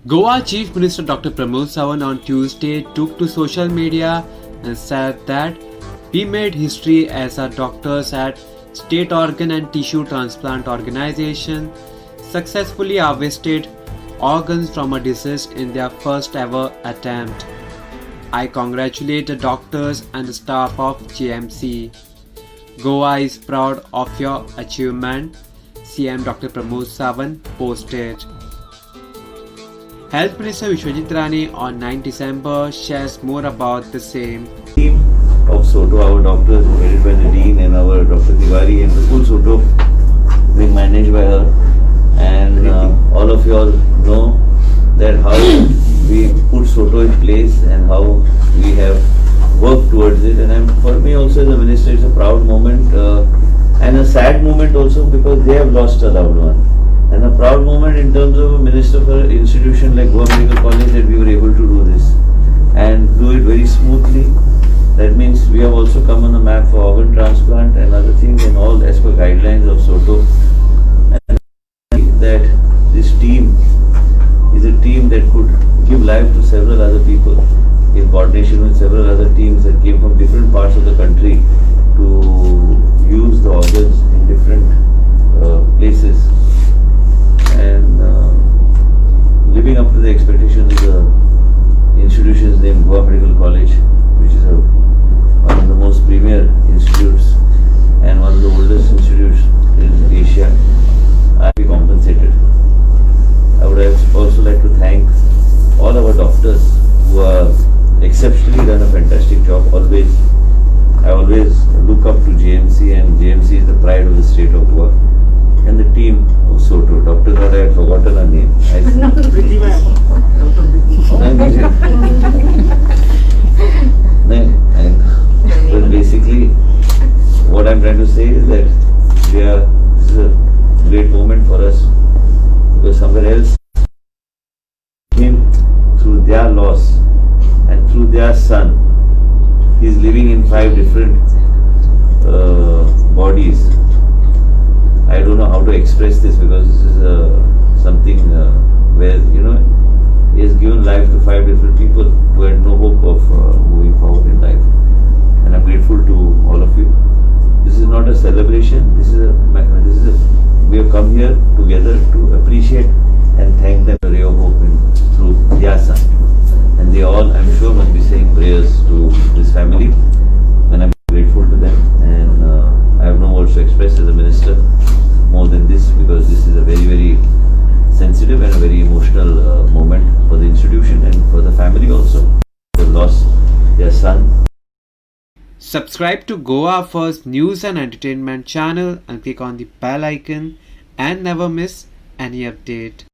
Goa Chief Minister Dr. Pramod Sawant on Tuesday took to social media and said that we made history as our doctors at State Organ and Tissue Transplant Organization successfully harvested organs from a deceased in their first ever attempt. I congratulate the doctors and the staff of JMC. Goa is proud of your achievement, CM Dr. Pramod Sawant posted. Health Minister Vishwajit Rane on 9 December shares more about the same. Team of SOTO, our doctors, headed by the Dean and our Dr. Tiwari and the full SOTO being managed by her. And all of you all know that how we put SOTO in place and how we have worked towards it. And for me also as a minister, it's a proud moment and a sad moment also because they have lost a loved one. And a proud moment in terms of a minister for an institution like Goa Medical College that we were able to do this and do it very smoothly. That means we have also come on the map for organ transplant and other things and all as per guidelines of SOTO. And that this team is a team that could give life to several other people in coordination with several other teams that came from different parts of the country to use the organs in different places. And living up to the expectations of the institutions named Goa Medical College, which is one of the most premier institutes and one of the oldest institutes in Asia, I will be compensated. I would also like to thank all our doctors who are exceptionally done a fantastic job. I always look up to JMC, and JMC is the pride of the state of Goa. And the team of SOTO, Dr. Nada, I had forgotten her name. But basically, what I'm trying to say is that this is a great moment for us because somewhere else, him through their loss and through their son, he's living in 5 different bodies. I don't know how to express this because this is something where, he has given life to 5 different people who had no hope of moving forward in life. And I'm grateful to all of you. This is not a celebration. We have come here together to appreciate and thank them for a ray of hope through their son. And they all, I'm sure, must be saying prayers to this family. And I'm grateful to them. And I have no words to express as a minister more than this because this is a very, very sensitive and a very emotional moment for the institution and for the family also. They lost their son. Subscribe to Goa First News and Entertainment channel and click on the bell icon and never miss any update.